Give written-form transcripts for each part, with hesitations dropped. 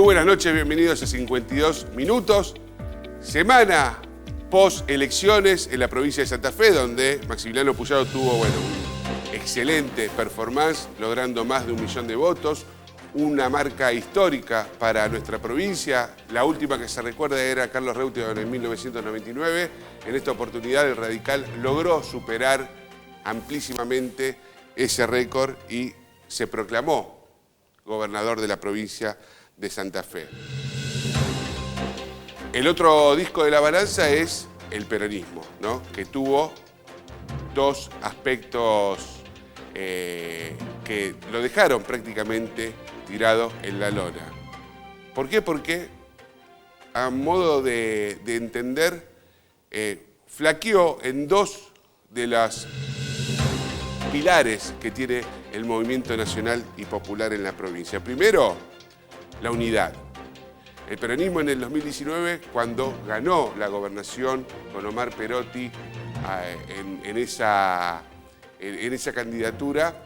Muy buenas noches, bienvenidos a 52 Minutos. Semana post-elecciones en la provincia de Santa Fe, donde Maximiliano Puyaro tuvo un excelente performance, logrando más de 1 millón de votos. Una marca histórica para nuestra provincia. La última que se recuerda era Carlos Reutemann en 1999. En esta oportunidad el radical logró superar amplísimamente ese récord y se proclamó gobernador de la provincia de Santa Fe. El otro disco de la balanza es el peronismo, ¿no? Que tuvo dos aspectos que lo dejaron prácticamente tirado en la lona. ¿Por qué? Porque a modo de entender, flaqueó en dos de las pilares que tiene el movimiento nacional y popular en la provincia. Primero, la unidad. El peronismo en el 2019, cuando ganó la gobernación con Omar Perotti en esa candidatura,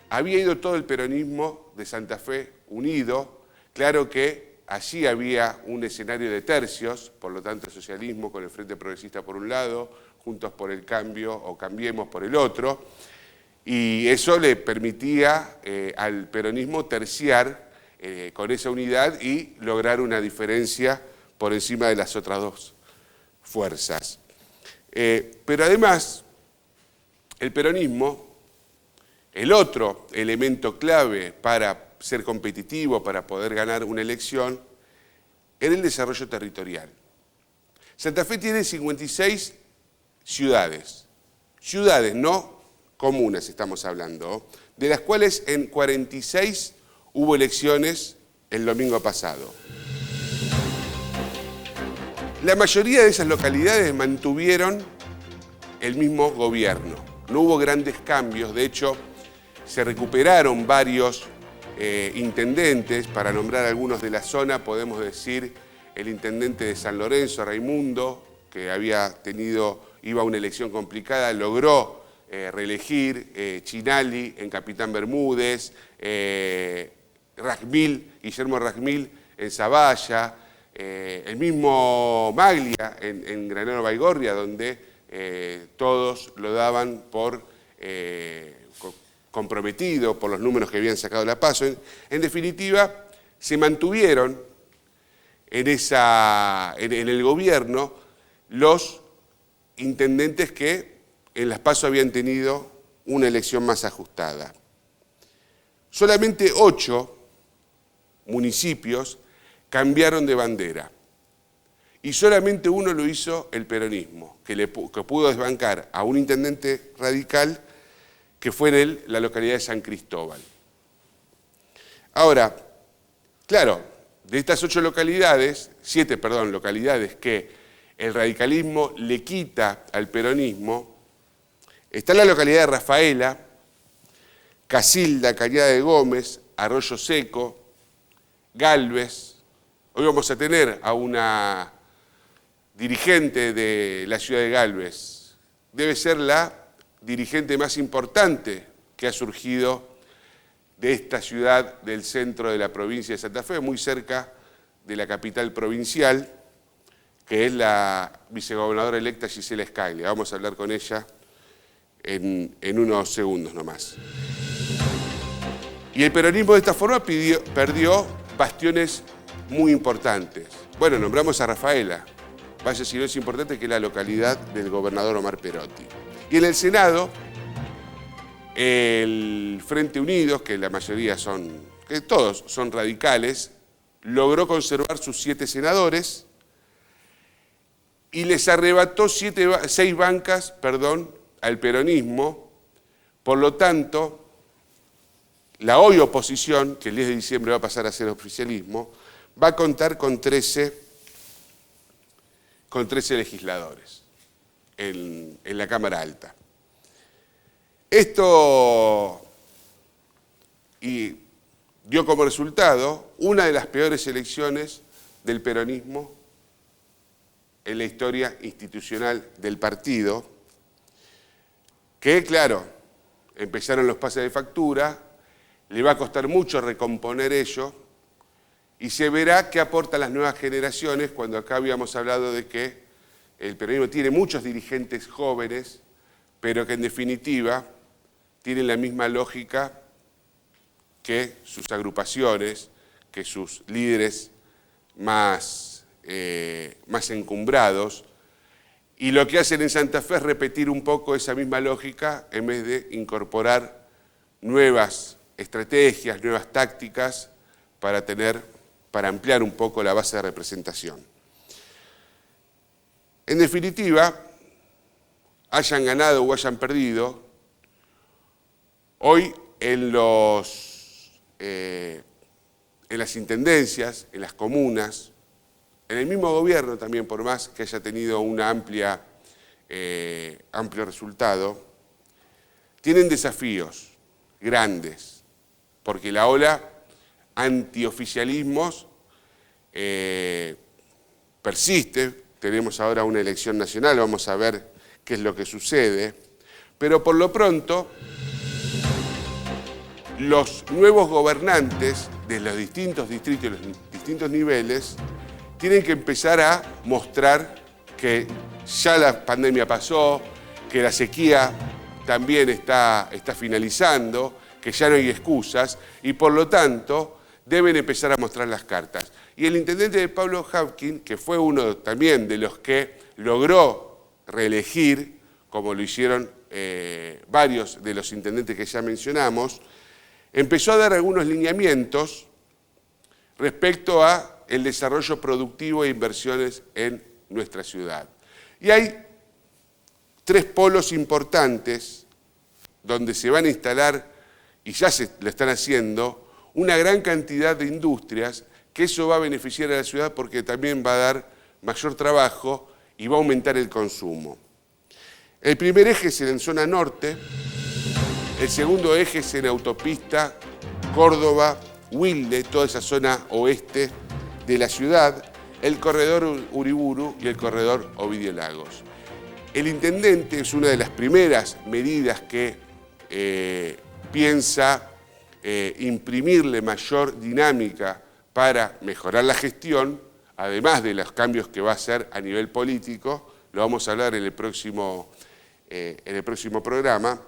había ido todo el peronismo de Santa Fe unido. Claro que allí había un escenario de tercios, por lo tanto el socialismo con el Frente Progresista por un lado, Juntos por el Cambio o Cambiemos por el otro, y eso le permitía al peronismo terciar con esa unidad y lograr una diferencia por encima de las otras dos fuerzas. Pero además, el peronismo, el otro elemento clave para ser competitivo, para poder ganar una elección, era el desarrollo territorial. Santa Fe tiene 56 ciudades, no comunas estamos hablando, de las cuales en 46 hubo elecciones el domingo pasado. La mayoría de esas localidades mantuvieron el mismo gobierno. No hubo grandes cambios, de hecho, se recuperaron varios intendentes. Para nombrar algunos de la zona, podemos decir el intendente de San Lorenzo, Raimundo, que iba a una elección complicada, logró reelegir, Chinali en Capitán Bermúdez, Guillermo Rajmil en Zavalla, el mismo Maglia en Granero Baigorria, donde todos lo daban por comprometido por los números que habían sacado la PASO. En definitiva, se mantuvieron en el gobierno los intendentes que en las PASO habían tenido una elección más ajustada. Solamente 8 municipios cambiaron de bandera y solamente uno lo hizo el peronismo, que pudo desbancar a un intendente radical que fue en la localidad de San Cristóbal. Ahora, claro, de estas 7 localidades que el radicalismo le quita al peronismo, está la localidad de Rafaela, Casilda, Cañada de Gómez, Arroyo Seco, Galvez. Hoy vamos a tener a una dirigente de la ciudad de Galvez. Debe ser la dirigente más importante que ha surgido de esta ciudad del centro de la provincia de Santa Fe, muy cerca de la capital provincial, que es la vicegobernadora electa Gisela Scalia. Vamos a hablar con ella en unos segundos nomás. Y el peronismo de esta forma perdió bastiones muy importantes. Bueno, nombramos a Rafaela, vaya si no es importante, que es la localidad del gobernador Omar Perotti. Y en el Senado, el Frente Unidos, que la mayoría que todos son radicales, logró conservar sus 7 senadores y les arrebató 6 bancas al peronismo. Por lo tanto, la hoy oposición, que el 10 de diciembre va a pasar a ser oficialismo, va a contar con 13 legisladores en la Cámara Alta. Esto dio como resultado una de las peores elecciones del peronismo en la historia institucional del partido, que, claro, empezaron los pases de factura, le va a costar mucho recomponer ello, y se verá qué aportan las nuevas generaciones, cuando acá habíamos hablado de que el peronismo tiene muchos dirigentes jóvenes, pero que en definitiva tienen la misma lógica que sus agrupaciones, que sus líderes más encumbrados, y lo que hacen en Santa Fe es repetir un poco esa misma lógica en vez de incorporar nuevas estrategias, nuevas tácticas para ampliar un poco la base de representación. En definitiva, hayan ganado o hayan perdido, hoy en las intendencias, en las comunas, en el mismo gobierno también, por más que haya tenido un amplio resultado, tienen desafíos grandes, porque la ola antioficialismos persiste. Tenemos ahora una elección nacional, vamos a ver qué es lo que sucede, pero por lo pronto los nuevos gobernantes de los distintos distritos y los distintos niveles tienen que empezar a mostrar que ya la pandemia pasó, que la sequía también está finalizando, que ya no hay excusas y por lo tanto deben empezar a mostrar las cartas. Y el intendente de Pablo Hapkin, que fue uno también de los que logró reelegir, como lo hicieron varios de los intendentes que ya mencionamos, empezó a dar algunos lineamientos respecto a el desarrollo productivo e inversiones en nuestra ciudad. Y hay 3 polos importantes donde se van a instalar, y ya se lo están haciendo, una gran cantidad de industrias, que eso va a beneficiar a la ciudad porque también va a dar mayor trabajo y va a aumentar el consumo. El primer eje es en zona norte, el segundo eje es en autopista Córdoba, Wilde, toda esa zona oeste de la ciudad, el corredor Uriburu y el corredor Ovidio Lagos. El intendente es una de las primeras medidas que piensa imprimirle mayor dinámica para mejorar la gestión, además de los cambios que va a hacer a nivel político, lo vamos a hablar en el próximo programa,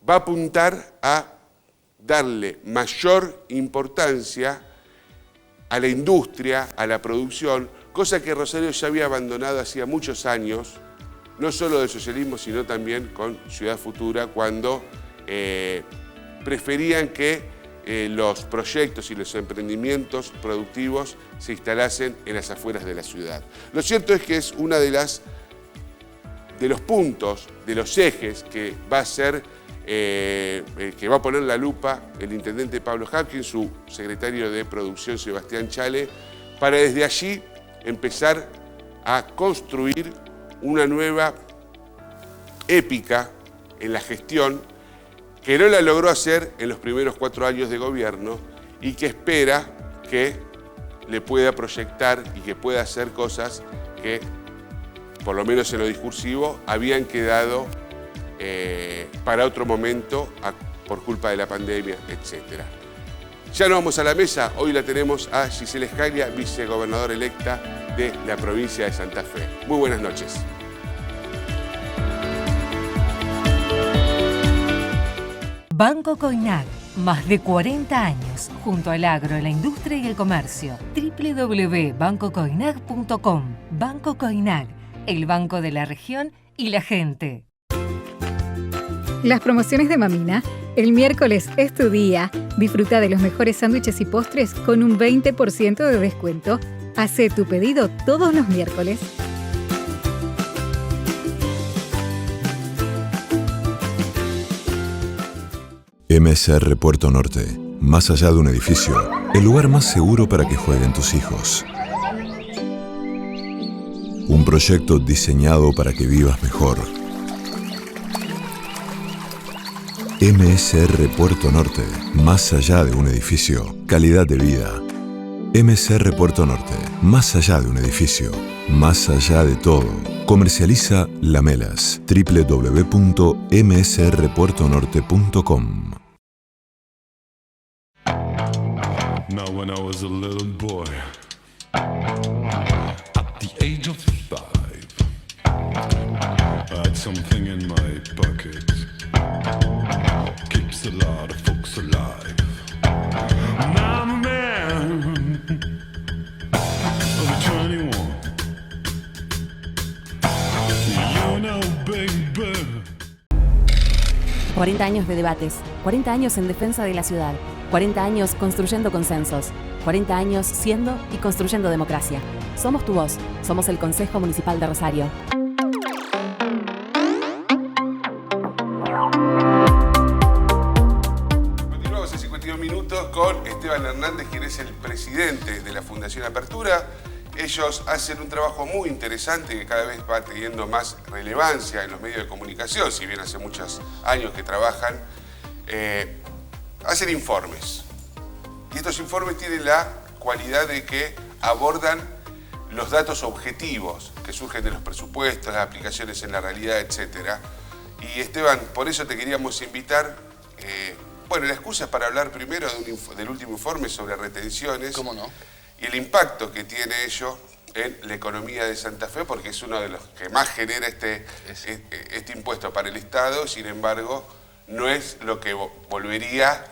va a apuntar a darle mayor importancia a la industria, a la producción, cosa que Rosario ya había abandonado hacía muchos años, no solo del socialismo, sino también con Ciudad Futura, cuando preferían que los proyectos y los emprendimientos productivos se instalasen en las afueras de la ciudad. Lo cierto es que es una de los puntos, de los ejes que va a ser, que va a poner la lupa el intendente Pablo Hapkin, su secretario de Producción Sebastián Chale, para desde allí empezar a construir una nueva épica en la gestión que no la logró hacer en los primeros 4 años de gobierno y que espera que le pueda proyectar y que pueda hacer cosas que, por lo menos en lo discursivo, habían quedado para otro momento por culpa de la pandemia, etc. Ya no vamos a la mesa, hoy la tenemos a Gisela Scalia, vicegobernadora electa de la provincia de Santa Fe. Muy buenas noches. Banco Coinac, más de 40 años, junto al agro, la industria y el comercio. www.bancocoinac.com. Banco Coinac, el banco de la región y la gente. Las promociones de Mamina. El miércoles es tu día. Disfruta de los mejores sándwiches y postres con un 20% de descuento. Hacé tu pedido todos los miércoles. MSR Puerto Norte. Más allá de un edificio, el lugar más seguro para que jueguen tus hijos. Un proyecto diseñado para que vivas mejor. MSR Puerto Norte. Más allá de un edificio, calidad de vida. MSR Puerto Norte. Más allá de un edificio, más allá de todo. Comercializa Lamelas. www.msrpuertonorte.com. Now when I was a little boy, at the age of 5, I had something in my pocket, keeps a lot of folks alive. Now I'm a man of 21, you know baby. 40 años de debates, 40 años en defensa de la ciudad, 40 años construyendo consensos, 40 años siendo y construyendo democracia. Somos tu voz, somos el Consejo Municipal de Rosario. Continuamos en 52 minutos con Esteban Hernández, quien es el presidente de la Fundación Apertura. Ellos hacen un trabajo muy interesante que cada vez va teniendo más relevancia en los medios de comunicación, si bien hace muchos años que trabajan. Hacen informes. Y estos informes tienen la cualidad de que abordan los datos objetivos que surgen de los presupuestos, las aplicaciones en la realidad, etc. Y Esteban, por eso te queríamos invitar. Bueno, la excusa es para hablar primero del último informe sobre retenciones. ¿Cómo no? Y el impacto que tiene ello en la economía de Santa Fe, porque es uno de los que más genera este impuesto para el Estado. Sin embargo, no es lo que volvería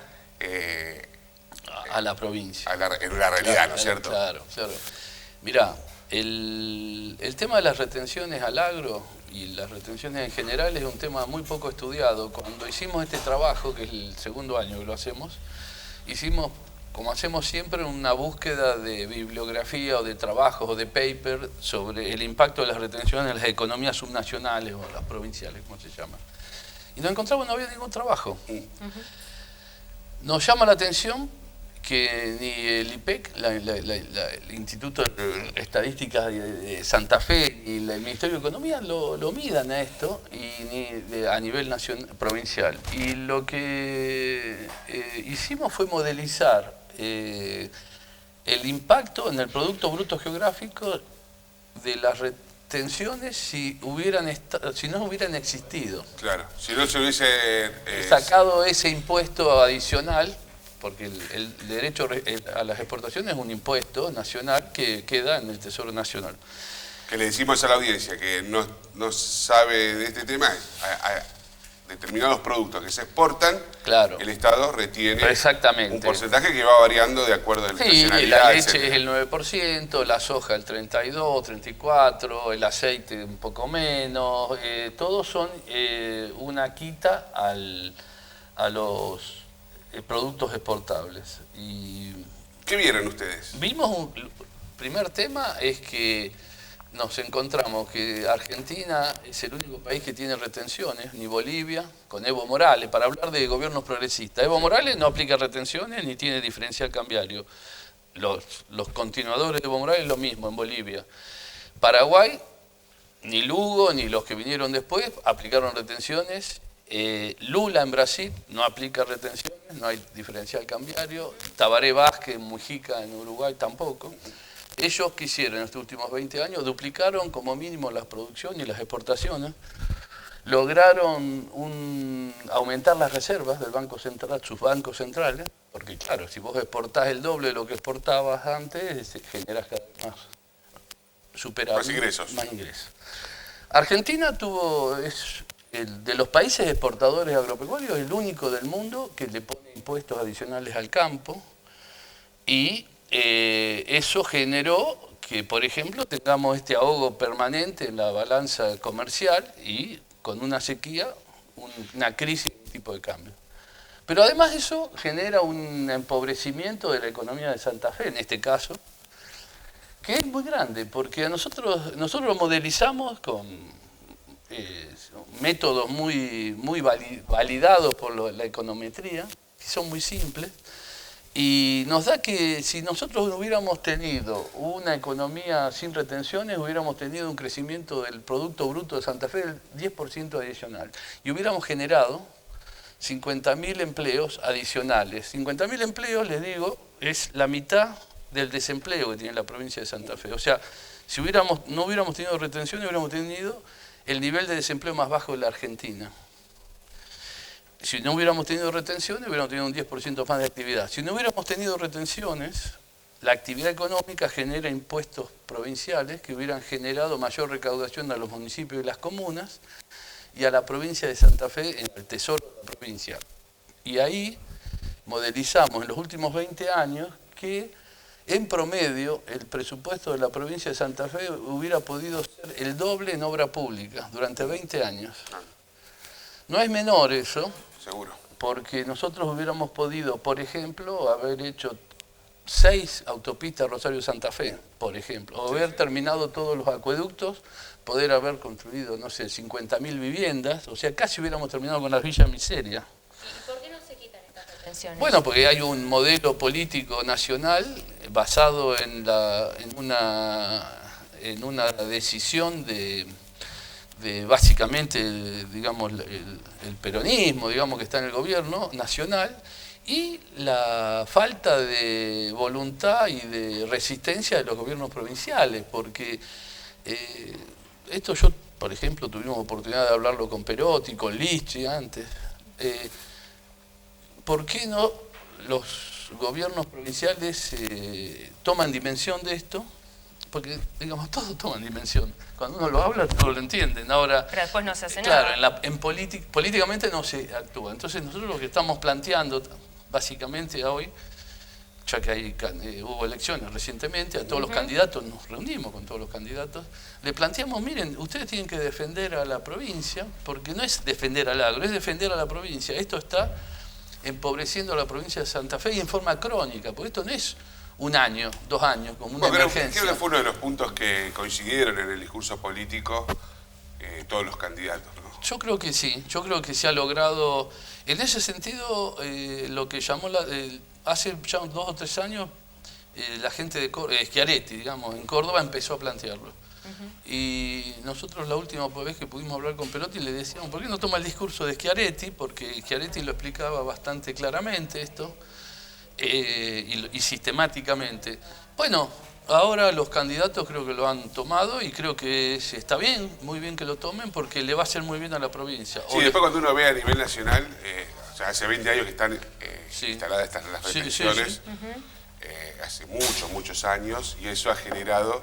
a la provincia. En la realidad, claro, ¿no es cierto? Claro, claro. Mirá, el tema de las retenciones al agro y las retenciones en general es un tema muy poco estudiado. Cuando hicimos este trabajo, que es el segundo año que lo hacemos, hicimos, como hacemos siempre, una búsqueda de bibliografía o de trabajos o de paper sobre el impacto de las retenciones en las economías subnacionales o las provinciales, como se llama. Y nos encontramos, no había ningún trabajo. Nos llama la atención que ni el IPEC, el Instituto de Estadísticas de Santa Fe, y el Ministerio de Economía lo midan a esto, y ni a nivel provincial. Y lo que hicimos fue modelizar el impacto en el Producto Bruto Geográfico de las retenciones si no hubieran existido. Claro, si no se hubiese sacado ese impuesto adicional, porque el derecho a las exportaciones es un impuesto nacional que queda en el Tesoro Nacional. Que le decimos a la audiencia que no sabe de este tema, a determinados productos que se exportan, claro, el Estado retiene un porcentaje que va variando de acuerdo a la estacionalidad. La leche es el 9%, la soja el 32%, 34%, el aceite un poco menos, todos son una quita a los productos exportables. Y ¿qué vieron ustedes? Vimos, el primer tema es que nos encontramos que Argentina es el único país que tiene retenciones, ni Bolivia, con Evo Morales, para hablar de gobiernos progresistas. Evo Morales no aplica retenciones ni tiene diferencial cambiario. Los continuadores de Evo Morales lo mismo en Bolivia. Paraguay, ni Lugo, ni los que vinieron después aplicaron retenciones. Lula en Brasil no aplica retenciones, no hay diferencial cambiario. Tabaré Vázquez, Mujica en Uruguay tampoco. Ellos que hicieron en estos últimos 20 años, duplicaron como mínimo la producción y las exportaciones, lograron aumentar las reservas del Banco Central, sus bancos centrales, porque claro, si vos exportás el doble de lo que exportabas antes, generás cada vez más superávit. Más ingresos. Argentina de los países exportadores agropecuarios, el único del mundo que le pone impuestos adicionales al campo, y eso generó que, por ejemplo, tengamos este ahogo permanente en la balanza comercial y con una sequía, una crisis de tipo de cambio. Pero además eso genera un empobrecimiento de la economía de Santa Fe, en este caso, que es muy grande, porque nosotros lo modelizamos con métodos muy validados por la econometría, que son muy simples. Y nos da que si nosotros hubiéramos tenido una economía sin retenciones, hubiéramos tenido un crecimiento del Producto Bruto de Santa Fe del 10% adicional. Y hubiéramos generado 50.000 empleos adicionales. 50.000 empleos, les digo, es la mitad del desempleo que tiene la provincia de Santa Fe. O sea, si no hubiéramos tenido retenciones, hubiéramos tenido el nivel de desempleo más bajo de la Argentina. si no hubiéramos tenido retenciones, hubiéramos tenido un 10% más de actividad. Si no hubiéramos tenido retenciones, la actividad económica genera impuestos provinciales que hubieran generado mayor recaudación a los municipios y las comunas y a la provincia de Santa Fe en el tesoro de la provincia. Y ahí modelizamos en los últimos 20 años que en promedio el presupuesto de la provincia de Santa Fe hubiera podido ser el doble en obra pública durante 20 años. No es menor eso, seguro, porque nosotros hubiéramos podido, por ejemplo, haber hecho 6 autopistas Rosario-Santa Fe, por ejemplo, o haber terminado todos los acueductos, poder haber construido, no sé, 50.000 viviendas, o sea, casi hubiéramos terminado con las villas miseria. ¿Y por qué no se quitan estas retenciones? Bueno, porque hay un modelo político nacional basado en una decisión de básicamente, digamos, el peronismo, digamos, que está en el gobierno nacional, y la falta de voluntad y de resistencia de los gobiernos provinciales, porque esto yo, por ejemplo, tuvimos oportunidad de hablarlo con Perotti, con Lichi antes. ¿Por qué no los gobiernos provinciales toman dimensión de esto? Porque, digamos, todos toman dimensión. Cuando uno lo habla, todos lo entienden. Ahora, pero después no se hace nada. Claro, políticamente no se actúa. Entonces nosotros lo que estamos planteando, básicamente hoy, ya que hubo elecciones recientemente, a todos los candidatos, nos reunimos con todos los candidatos, le planteamos, miren, ustedes tienen que defender a la provincia, porque no es defender al agro, es defender a la provincia. Esto está empobreciendo a la provincia de Santa Fe y en forma crónica, porque esto no es un año, 2 años, como una emergencia. Creo que fue uno de los puntos que coincidieron en el discurso político todos los candidatos, ¿no? Yo creo que sí, yo creo que se ha logrado, en ese sentido, lo que llamó, hace ya 2 o 3 años, la gente de Schiaretti, digamos, en Córdoba empezó a plantearlo. Y nosotros la última vez que pudimos hablar con Perotti le decíamos, ¿por qué no toma el discurso de Schiaretti? Porque Schiaretti lo explicaba bastante claramente esto, y sistemáticamente. Bueno, ahora los candidatos creo que lo han tomado y creo que está bien, muy bien que lo tomen porque le va a hacer muy bien a la provincia. Sí, después cuando uno ve a nivel nacional, o sea, hace 20 años que están instaladas las retenciones, hace muchos años, y eso ha generado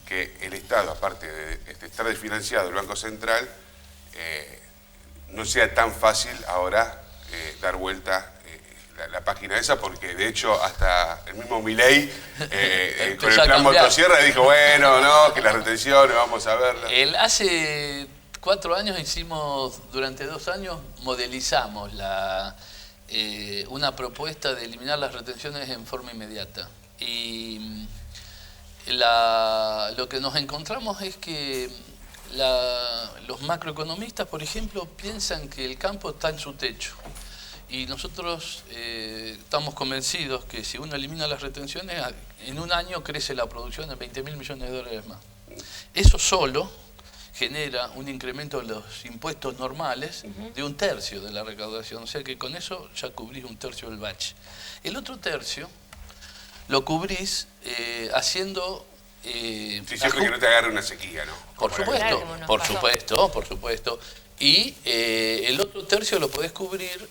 que el Estado, aparte de estar desfinanciado el Banco Central, no sea tan fácil ahora dar vuelta la página esa, porque de hecho hasta el mismo Milei con el plan motosierra dijo, bueno, no, que las retenciones, vamos a verlas. Hace 4 años hicimos, durante 2 años, modelizamos una propuesta de eliminar las retenciones en forma inmediata. Y lo que nos encontramos es que los macroeconomistas, por ejemplo, piensan que el campo está en su techo. Y nosotros estamos convencidos que si uno elimina las retenciones, en un año crece la producción en $20.000 millones más. Eso solo genera un incremento de los impuestos normales de 1/3 de la recaudación. O sea que con eso ya cubrís 1/3 del bache. El otro tercio lo cubrís haciendo... sí, siempre que no te agarre una sequía, ¿no? Por supuesto, por supuesto. Y el otro tercio lo podés cubrir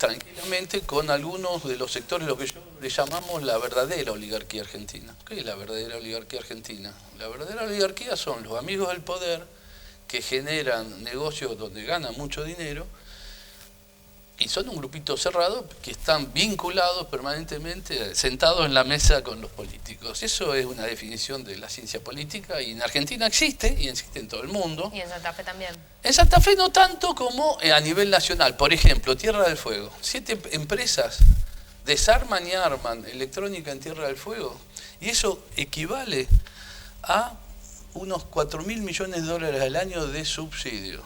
tranquilamente con algunos de los sectores, lo que yo le llamamos la verdadera oligarquía argentina. ¿Qué es la verdadera oligarquía argentina? La verdadera oligarquía son los amigos del poder que generan negocios donde ganan mucho dinero y son un grupito cerrado que están vinculados permanentemente, sentados en la mesa con los políticos. Eso es una definición de la ciencia política y en Argentina existe y existe en todo el mundo. Y en Santa Fe también. En Santa Fe no tanto como a nivel nacional. Por ejemplo, Tierra del Fuego. 7 empresas desarman y arman electrónica en Tierra del Fuego y eso equivale a unos $4.000 millones al año de subsidio.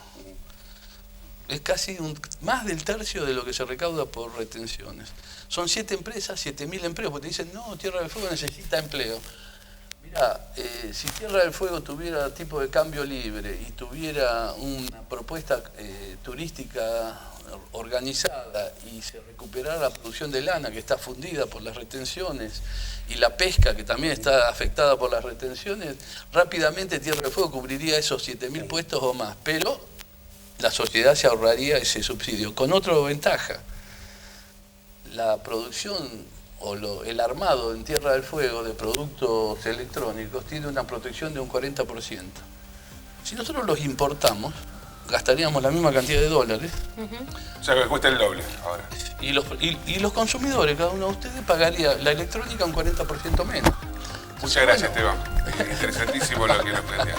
Es casi más del tercio de lo que se recauda por retenciones. Son 7 empresas, 7.000 empleos, porque te dicen, no, Tierra del Fuego necesita empleo. Mirá, si Tierra del Fuego tuviera tipo de cambio libre y tuviera una propuesta turística organizada y se recuperara la producción de lana que está fundida por las retenciones y la pesca que también está afectada por las retenciones, rápidamente Tierra del Fuego cubriría esos 7.000 puestos o más, pero la sociedad se ahorraría ese subsidio. Con otra ventaja, la producción o el armado en Tierra del Fuego de productos electrónicos tiene una protección de un 40%. Si nosotros los importamos, gastaríamos la misma cantidad de dólares. O sea, que cuesta el doble ahora. Y los consumidores, cada uno de ustedes, pagaría la electrónica un 40% menos. Muchas gracias, Esteban. Interesantísimo lo que nos planteas.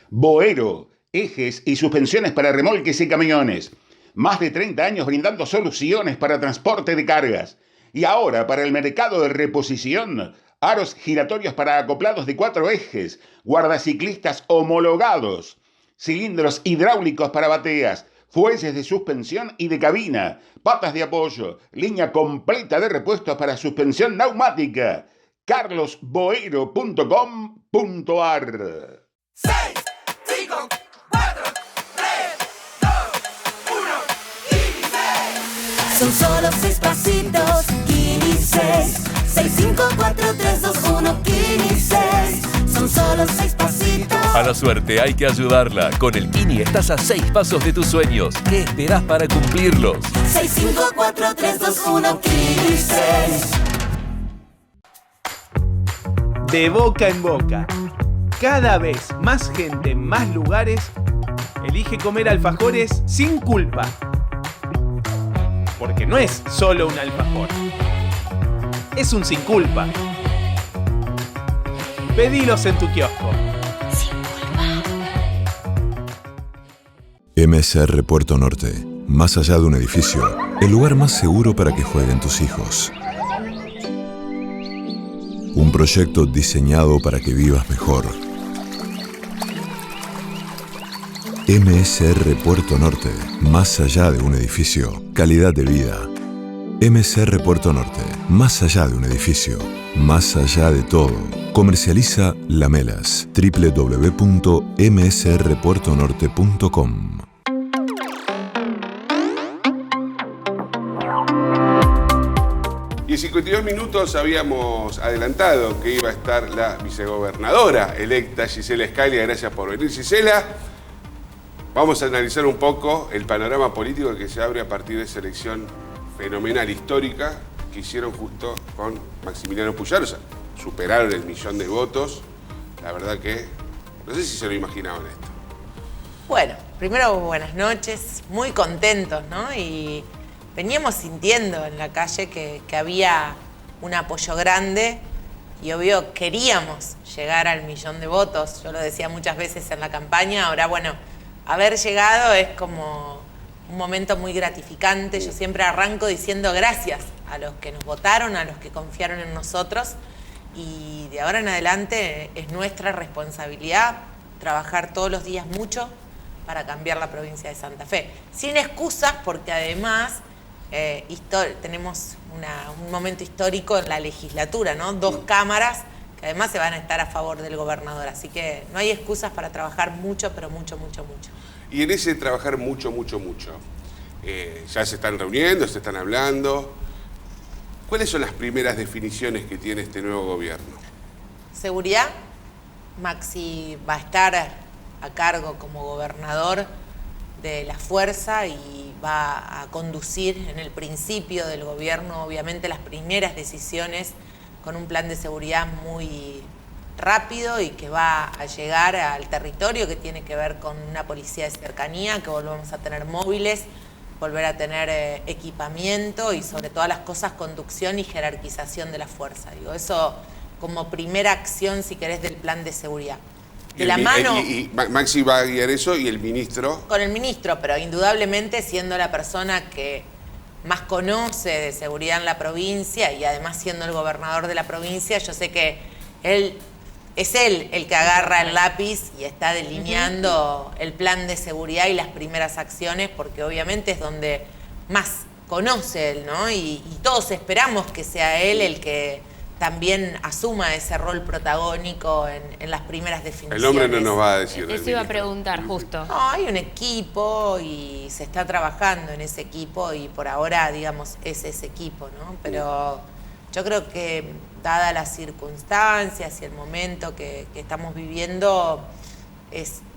Boero, ejes y suspensiones para remolques y camiones. Más de 30 años brindando soluciones para transporte de cargas. Y ahora, para el mercado de reposición, aros giratorios para acoplados de 4 ejes, guardaciclistas homologados, cilindros hidráulicos para bateas, fuelles de suspensión y de cabina, patas de apoyo, línea completa de repuestos para suspensión neumática. carlosboero.com.ar 6, 5, 4, 3, 2, 1, Kini 6. Son solo 6 pasitos, Kini 6. 6, 5, 4, 3, 2, 1, Kini 6. Son solo 6 pasitos. A la suerte hay que ayudarla. Con el Kini estás a 6 pasos de tus sueños. ¿Qué esperás para cumplirlos? 6, 5, 4, 3, 2, 1, Kini 6. De boca en boca. Cada vez más gente en más lugares elige comer alfajores sin culpa. Porque no es solo un alfajor. Es un sin culpa. Pedilos en tu kiosco. Sin culpa. MSR Puerto Norte. Más allá de un edificio, el lugar más seguro para que jueguen tus hijos. Un proyecto diseñado para que vivas mejor. MSR Puerto Norte. Más allá de un edificio, calidad de vida. MSR Puerto Norte. Más allá de un edificio, más allá de todo. Comercializa Lamelas. www.msrpuertonorte.com. Y en 52 minutos habíamos adelantado que iba a estar la vicegobernadora electa, Gisela Scalia. Gracias por venir, Gisela. Vamos a analizar un poco el panorama político que se abre a partir de esa elección fenomenal, histórica, que hicieron justo con Maximiliano Puyaro. O sea, superaron el 1.000.000 de votos. La verdad que no sé si se lo imaginaban esto. Bueno, primero buenas noches, muy contentos, ¿no? Y veníamos sintiendo en la calle que había un apoyo grande y obvio queríamos llegar al 1.000.000 de votos. Yo lo decía muchas veces en la campaña, ahora bueno, haber llegado es como un momento muy gratificante. Yo siempre arranco diciendo gracias a los que nos votaron, a los que confiaron en nosotros, y de ahora en adelante es nuestra responsabilidad trabajar todos los días mucho para cambiar la provincia de Santa Fe. Sin excusas, porque además tenemos un momento histórico en la legislatura, ¿no? 2 cámaras que además se van a estar a favor del gobernador. Así que no hay excusas para trabajar mucho, pero mucho, mucho, mucho. Y en ese trabajar mucho, ya se están reuniendo, se están hablando. ¿Cuáles son las primeras definiciones que tiene este nuevo gobierno? Seguridad. Maxi va a estar a cargo como gobernador de la fuerza y va a conducir en el principio del gobierno, obviamente, las primeras decisiones con un plan de seguridad muy rápido y que va a llegar al territorio, que tiene que ver con una policía de cercanía, que volvamos a tener móviles, volver a tener equipamiento y sobre todas las cosas conducción y jerarquización de la fuerza. Digo, eso como primera acción, si querés, del plan de seguridad. De la mano... Y Maxi va a guiar eso y el ministro... Con el ministro, pero indudablemente siendo la persona que más conoce de seguridad en la provincia y además siendo el gobernador de la provincia, yo sé que él el que agarra el lápiz y está delineando el plan de seguridad y las primeras acciones, porque obviamente es donde más conoce él, ¿no? Y todos esperamos que sea él el que también asuma ese rol protagónico en las primeras definiciones. El hombre no nos va a decir. Eso iba a preguntar justo. No, hay un equipo y se está trabajando en ese equipo y por ahora, digamos, es ese equipo, ¿no? Pero yo creo que dadas las circunstancias y el momento que estamos viviendo,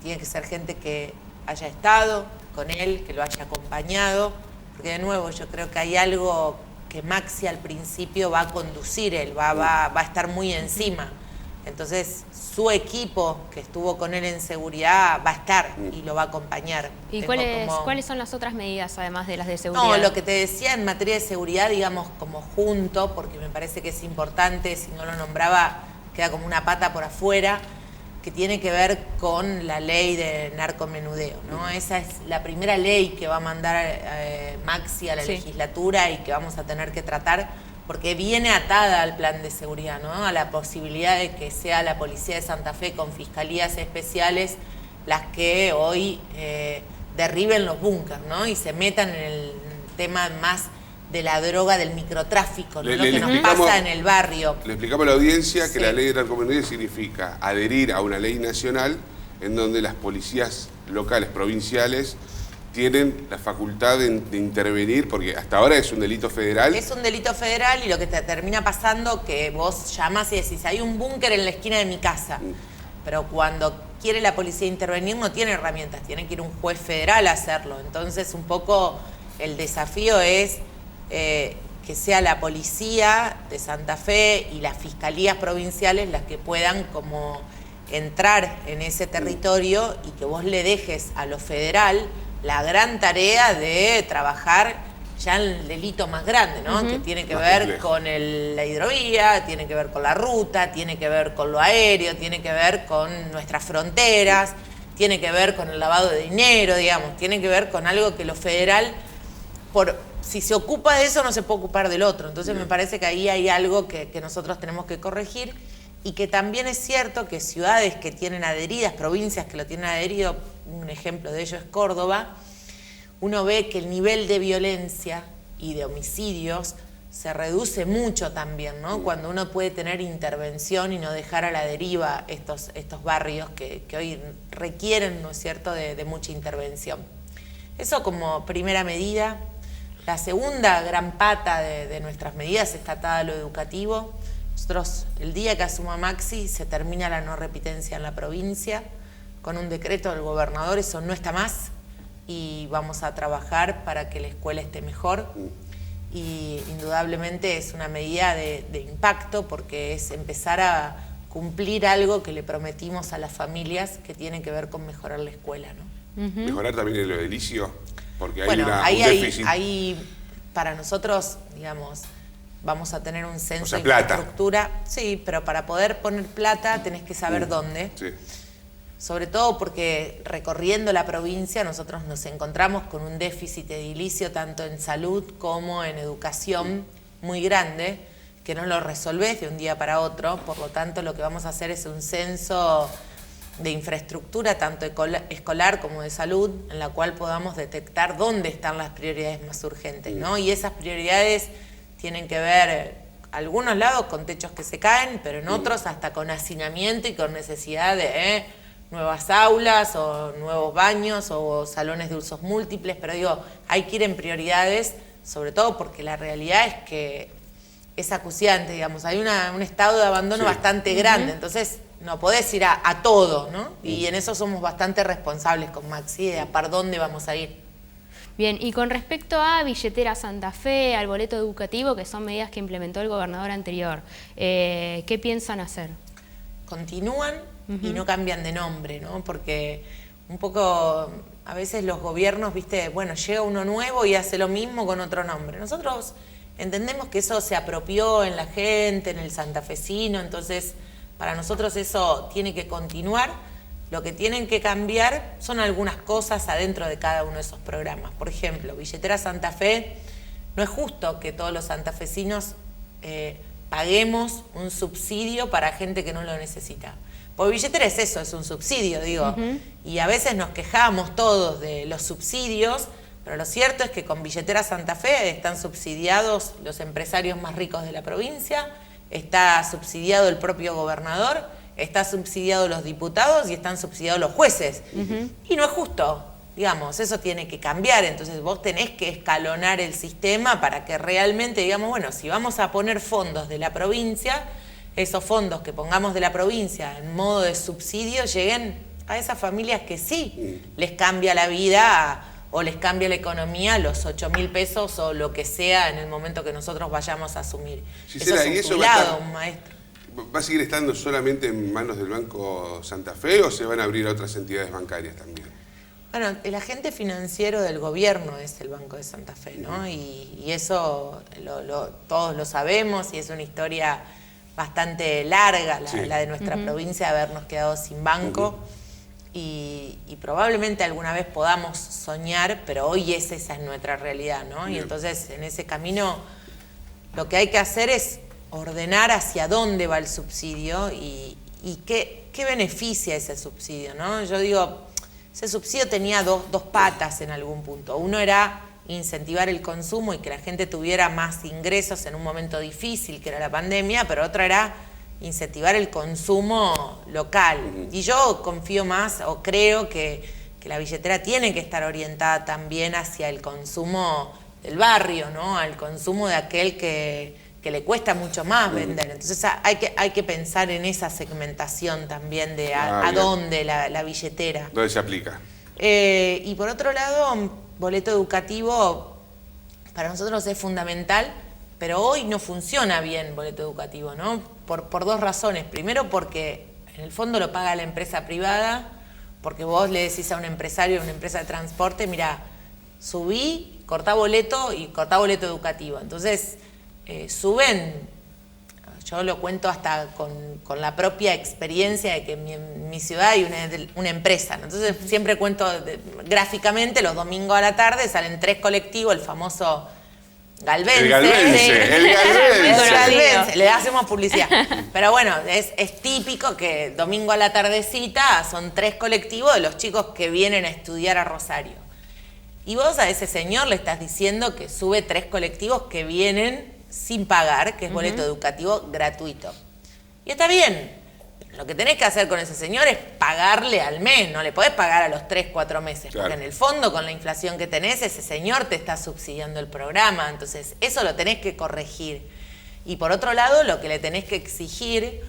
tiene que ser gente que haya estado con él, que lo haya acompañado, porque de nuevo yo creo que hay algo que Maxi al principio va a conducir él, va a estar muy encima. Entonces su equipo que estuvo con él en seguridad va a estar y lo va a acompañar. ¿Y cuáles son las otras medidas además de las de seguridad? No, lo que te decía en materia de seguridad, digamos como junto, porque me parece que es importante, si no lo nombraba queda como una pata por afuera, que tiene que ver con la ley de narcomenudeo, ¿no? Esa es la primera ley que va a mandar Maxi a la legislatura y que vamos a tener que tratar, porque viene atada al plan de seguridad, ¿no? A la posibilidad de que sea la Policía de Santa Fe con fiscalías especiales las que hoy derriben los búnkers, ¿no? Y se metan en el tema más de la droga, del microtráfico, ¿no? Lo que nos pasa en el barrio. Le explicamos a la audiencia que la ley de narcomenudeo significa adherir a una ley nacional en donde las policías locales, provinciales, tienen la facultad de intervenir, porque hasta ahora es un delito federal. Es un delito federal y lo que te termina pasando que vos llamás y decís, hay un búnker en la esquina de mi casa. Pero cuando quiere la policía intervenir no tiene herramientas, tiene que ir un juez federal a hacerlo. Entonces un poco el desafío es que sea la policía de Santa Fe y las fiscalías provinciales las que puedan como entrar en ese territorio y que vos le dejes a lo federal la gran tarea de trabajar ya en el delito más grande, ¿no? Que tiene que ver con la hidrovía, tiene que ver con la ruta, tiene que ver con lo aéreo, tiene que ver con nuestras fronteras, tiene que ver con el lavado de dinero, digamos, tiene que ver con algo que lo federal, si se ocupa de eso no se puede ocupar del otro. Entonces me parece que ahí hay algo que nosotros tenemos que corregir y que también es cierto que ciudades que tienen adheridas, provincias que lo tienen adherido, un ejemplo de ello es Córdoba, uno ve que el nivel de violencia y de homicidios se reduce mucho también, ¿no? Cuando uno puede tener intervención y no dejar a la deriva estos barrios que hoy requieren, ¿no es cierto?, de mucha intervención. Eso como primera medida. La segunda gran pata de nuestras medidas está atada a lo educativo. Nosotros, el día que asuma Maxi, se termina la no repitencia en la provincia. Con un decreto del gobernador eso no está más y vamos a trabajar para que la escuela esté mejor. Y indudablemente es una medida de impacto porque es empezar a cumplir algo que le prometimos a las familias que tiene que ver con mejorar la escuela, ¿no? Mejorar también el edilicio, porque hay bueno, un déficit. Ahí para nosotros, digamos, vamos a tener un censo de plata. infraestructura. Sí, pero para poder poner plata tenés que saber dónde. Sí. Sobre todo porque recorriendo la provincia nosotros nos encontramos con un déficit edilicio tanto en salud como en educación muy grande, que no lo resolvés de un día para otro. Por lo tanto, lo que vamos a hacer es un censo de infraestructura, tanto escolar como de salud, en la cual podamos detectar dónde están las prioridades más urgentes, ¿no? Y esas prioridades tienen que ver, algunos lados con techos que se caen, pero en otros hasta con hacinamiento y con necesidad de nuevas aulas o nuevos baños o salones de usos múltiples. Pero digo, hay que ir en prioridades, sobre todo porque la realidad es que es acuciante, digamos, hay un estado de abandono bastante grande, entonces no podés ir a todo, ¿no? Y en eso somos bastante responsables con Maxi, de a par dónde vamos a ir. Bien, y con respecto a Billetera Santa Fe, al boleto educativo, que son medidas que implementó el gobernador anterior, ¿qué piensan hacer? Continúan y no cambian de nombre, ¿no? Porque un poco, a veces los gobiernos, viste, bueno, llega uno nuevo y hace lo mismo con otro nombre. Nosotros entendemos que eso se apropió en la gente, en el santafesino, entonces para nosotros eso tiene que continuar. Lo que tienen que cambiar son algunas cosas adentro de cada uno de esos programas. Por ejemplo, Billetera Santa Fe, no es justo que todos los santafesinos paguemos un subsidio para gente que no lo necesita. Porque billetera es eso, es un subsidio, digo. Y a veces nos quejamos todos de los subsidios, pero lo cierto es que con Billetera Santa Fe están subsidiados los empresarios más ricos de la provincia, está subsidiado el propio gobernador, está subsidiado los diputados y están subsidiados los jueces. Y no es justo digamos, eso tiene que cambiar. Entonces vos tenés que escalonar el sistema para que realmente, digamos, bueno, si vamos a poner fondos de la provincia, esos fondos que pongamos de la provincia en modo de subsidio lleguen a esas familias que sí les cambia la vida o les cambia la economía, los 8.000 pesos o lo que sea en el momento que nosotros vayamos a asumir. Gisela, eso es un ¿y jubilado, un maestro. va a seguir estando solamente en manos del Banco Santa Fe o se van a abrir a otras entidades bancarias también? Bueno, el agente financiero del gobierno es el Banco de Santa Fe, ¿no? Y eso todos lo sabemos y es una historia bastante larga, la de nuestra provincia, de habernos quedado sin banco. Y probablemente alguna vez podamos soñar, pero hoy esa es nuestra realidad, ¿no? Bien. Y entonces en ese camino lo que hay que hacer es ordenar hacia dónde va el subsidio y qué beneficia ese subsidio, ¿no? Yo digo, ese subsidio tenía dos patas en algún punto. Uno era incentivar el consumo y que la gente tuviera más ingresos en un momento difícil, que era la pandemia, pero otra era incentivar el consumo local. Y yo confío más o creo que la billetera tiene que estar orientada también hacia el consumo del barrio, ¿no? Al consumo de aquel que le cuesta mucho más vender. Entonces hay que pensar en esa segmentación también de a dónde la billetera. ¿Dónde se aplica? Y por otro lado, boleto educativo para nosotros es fundamental, pero hoy no funciona bien boleto educativo, ¿no? Por dos razones. Primero, porque en el fondo lo paga la empresa privada, porque vos le decís a un empresario, a una empresa de transporte, mira, subí, cortá boleto y cortá boleto educativo. Entonces, suben, yo lo cuento hasta con la propia experiencia de que en mi ciudad hay una empresa, ¿no? Entonces siempre cuento gráficamente, los domingos a la tarde salen 3 colectivos, el famoso Galvense. El Galvense. Le hacemos publicidad. Pero bueno, es típico que domingo a la tardecita son 3 colectivos de los chicos que vienen a estudiar a Rosario. Y vos a ese señor le estás diciendo que sube 3 colectivos que vienen sin pagar, que es boleto educativo gratuito. Y está bien. Lo que tenés que hacer con ese señor es pagarle al mes, no le podés pagar a los 3-4 meses, claro. Porque en el fondo con la inflación que tenés, ese señor te está subsidiando el programa, entonces eso lo tenés que corregir. Y por otro lado, lo que le tenés que exigir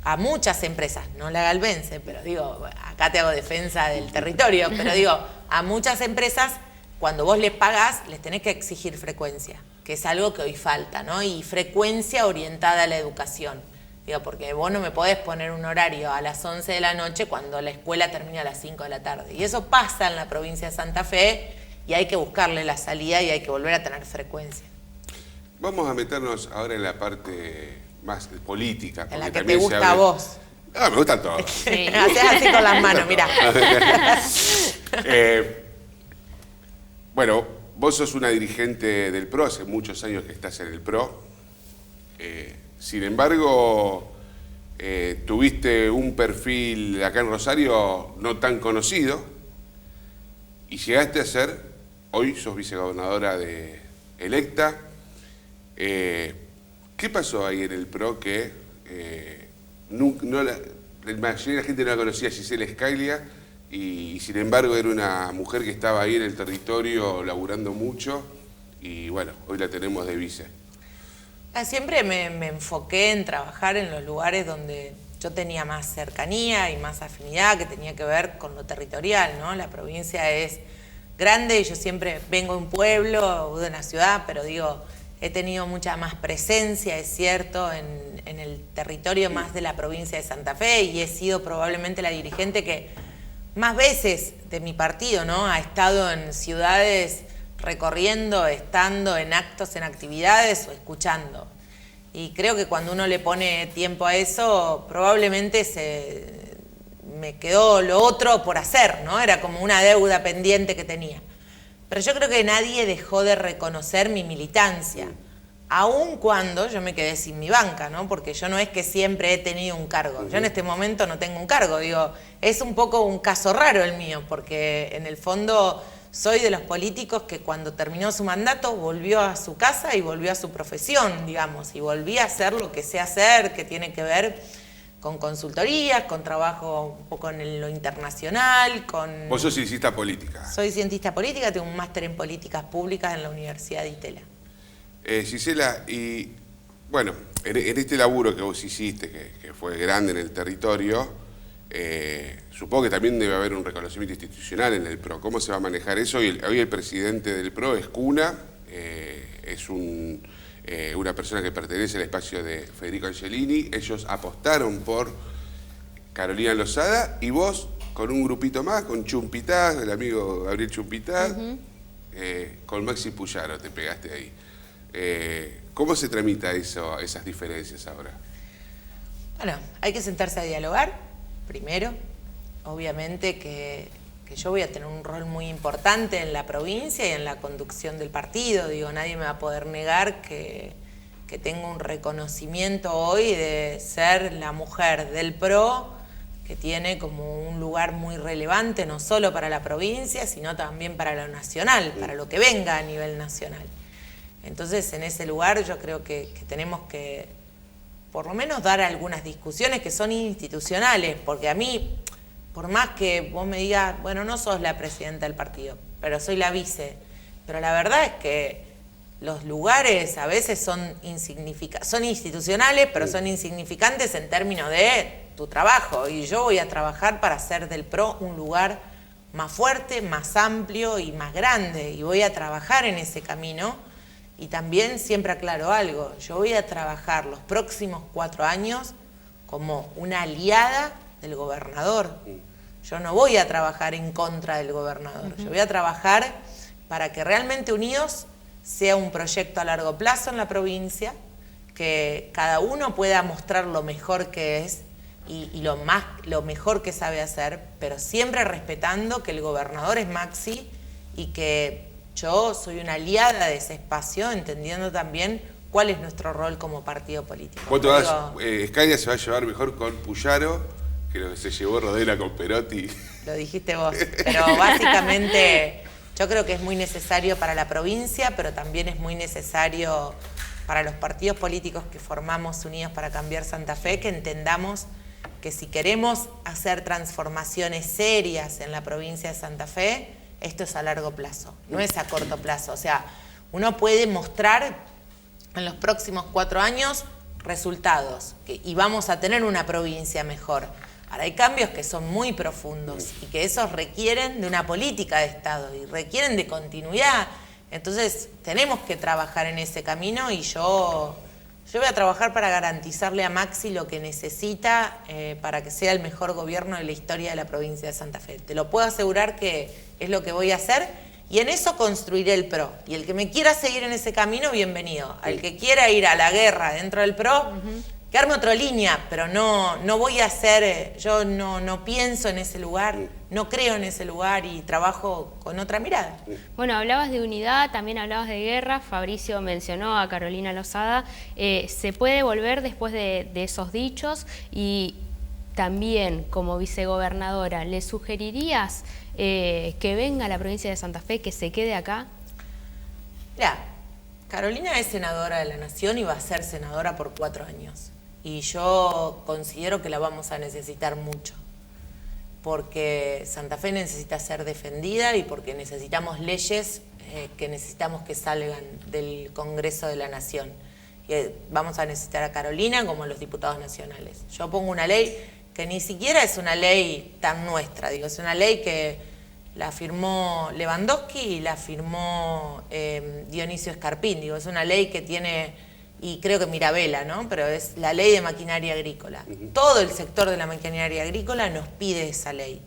a muchas empresas, no la Galvense, pero digo, acá te hago defensa del territorio, pero digo, a muchas empresas, cuando vos les pagás, les tenés que exigir frecuencia, que es algo que hoy falta, ¿no? Y frecuencia orientada a la educación. Digo, porque vos no me podés poner un horario a las 11 de la noche cuando la escuela termina a las 5 de la tarde. Y eso pasa en la provincia de Santa Fe y hay que buscarle la salida y hay que volver a tener frecuencia. Vamos a meternos ahora en la parte más política. En la que te gusta a vos. Ah, me gustan todos. Sí, no, haces así con las manos, mirá. Bueno, vos sos una dirigente del PRO, hace muchos años que estás en el PRO. Sin embargo, tuviste un perfil acá en Rosario no tan conocido y llegaste a ser, hoy sos vicegobernadora electa. ¿Qué pasó ahí en el PRO que la mayoría de la gente no la conocía a Gisela Scalia y sin embargo era una mujer que estaba ahí en el territorio laburando mucho y bueno, hoy la tenemos de vice? Siempre me enfoqué en trabajar en los lugares donde yo tenía más cercanía y más afinidad, que tenía que ver con lo territorial, ¿no? La provincia es grande y yo siempre vengo de un pueblo o de una ciudad, pero digo, he tenido mucha más presencia, es cierto, en el territorio más de la provincia de Santa Fe y he sido probablemente la dirigente que más veces de mi partido, ¿no? Ha estado en ciudades recorriendo, estando en actos, en actividades o escuchando. Y creo que cuando uno le pone tiempo a eso, probablemente me quedó lo otro por hacer, ¿no? Era como una deuda pendiente que tenía. Pero yo creo que nadie dejó de reconocer mi militancia, aun cuando yo me quedé sin mi banca, ¿no? Porque yo no es que siempre he tenido un cargo. Yo en este momento no tengo un cargo, digo, es un poco un caso raro el mío, porque en el fondo soy de los políticos que cuando terminó su mandato volvió a su casa y volvió a su profesión, digamos, y volví a hacer lo que sé hacer, que tiene que ver con consultorías, con trabajo un poco en lo internacional, con... Vos sos cientista política. Soy cientista política, tengo un máster en políticas públicas en la Universidad de Itela. Gisela, y bueno, en este laburo que vos hiciste, que fue grande en el territorio, supongo que también debe haber un reconocimiento institucional en el PRO. ¿Cómo se va a manejar eso? Hoy el presidente del PRO es Cuna, es una persona que pertenece al espacio de Federico Angelini. Ellos apostaron por Carolina Lozada y vos con un grupito más, con Chumpitaz, el amigo Gabriel Chumpitaz, con Maxi Puyaro te pegaste ahí. ¿Cómo se tramita eso, esas diferencias ahora? Bueno, hay que sentarse a dialogar, primero. Obviamente que yo voy a tener un rol muy importante en la provincia y en la conducción del partido. Digo, nadie me va a poder negar que tengo un reconocimiento hoy de ser la mujer del PRO, que tiene como un lugar muy relevante, no solo para la provincia, sino también para lo nacional, para lo que venga a nivel nacional. Entonces, en ese lugar yo creo que tenemos que, por lo menos, dar algunas discusiones que son institucionales, porque a mí, por más que vos me digas, bueno, no sos la presidenta del partido, pero soy la vice, pero la verdad es que los lugares a veces son institucionales, pero son insignificantes en términos de tu trabajo, y yo voy a trabajar para hacer del PRO un lugar más fuerte, más amplio y más grande, y voy a trabajar en ese camino. Y también siempre aclaro algo, yo voy a trabajar los próximos 4 años como una aliada del gobernador. Yo no voy a trabajar en contra del gobernador, yo voy a trabajar para que realmente Unidos sea un proyecto a largo plazo en la provincia, que cada uno pueda mostrar lo mejor que es y lo mejor que sabe hacer, pero siempre respetando que el gobernador es Maxi y que yo soy una aliada de ese espacio, entendiendo también cuál es nuestro rol como partido político. Escaña se va a llevar mejor con Puyaro que lo que se llevó Rodela con Perotti. Lo dijiste vos, pero básicamente yo creo que es muy necesario para la provincia, pero también es muy necesario para los partidos políticos que formamos Unidos para Cambiar Santa Fe, que entendamos que si queremos hacer transformaciones serias en la provincia de Santa Fe, esto es a largo plazo, no es a corto plazo. O sea, uno puede mostrar en los próximos 4 años resultados y vamos a tener una provincia mejor. Ahora hay cambios que son muy profundos y que esos requieren de una política de Estado y requieren de continuidad. Entonces tenemos que trabajar en ese camino y yo voy a trabajar para garantizarle a Maxi lo que necesita para que sea el mejor gobierno de la historia de la provincia de Santa Fe. Te lo puedo asegurar que es lo que voy a hacer y en eso construiré el PRO. Y el que me quiera seguir en ese camino, bienvenido. Al que quiera ir a la guerra dentro del PRO, que arme otra línea, pero no voy a hacer, yo no pienso en ese lugar, no creo en ese lugar y trabajo con otra mirada. Bueno, hablabas de unidad, también hablabas de guerra, Fabricio mencionó a Carolina Lozada. ¿Se puede volver después de esos dichos? Y también, como vicegobernadora, ¿le sugerirías que venga a la provincia de Santa Fe, que se quede acá? Mirá, Carolina es senadora de la Nación y va a ser senadora por 4 años. Y yo considero que la vamos a necesitar mucho, porque Santa Fe necesita ser defendida y porque necesitamos leyes que necesitamos que salgan del Congreso de la Nación. Y vamos a necesitar a Carolina como a los diputados nacionales. Yo pongo una ley que ni siquiera es una ley tan nuestra, digo, es una ley que la firmó Lewandowski y la firmó Dionisio Escarpín, digo, es una ley que tiene, y creo que Mirabella, ¿no? Pero es la ley de maquinaria agrícola. Todo el sector de la maquinaria agrícola nos pide esa ley,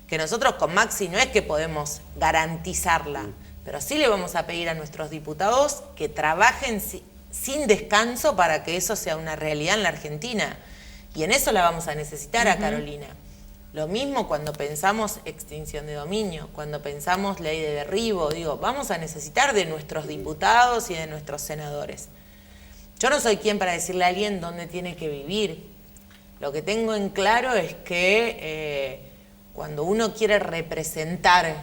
que nosotros con Maxi no es que podemos garantizarla, pero sí le vamos a pedir a nuestros diputados que trabajen sin descanso para que eso sea una realidad en la Argentina. Y en eso la vamos a necesitar a Carolina. Lo mismo cuando pensamos extinción de dominio, cuando pensamos ley de derribo, digo, vamos a necesitar de nuestros diputados y de nuestros senadores. Yo no soy quien para decirle a alguien dónde tiene que vivir. Lo que tengo en claro es que cuando uno quiere representar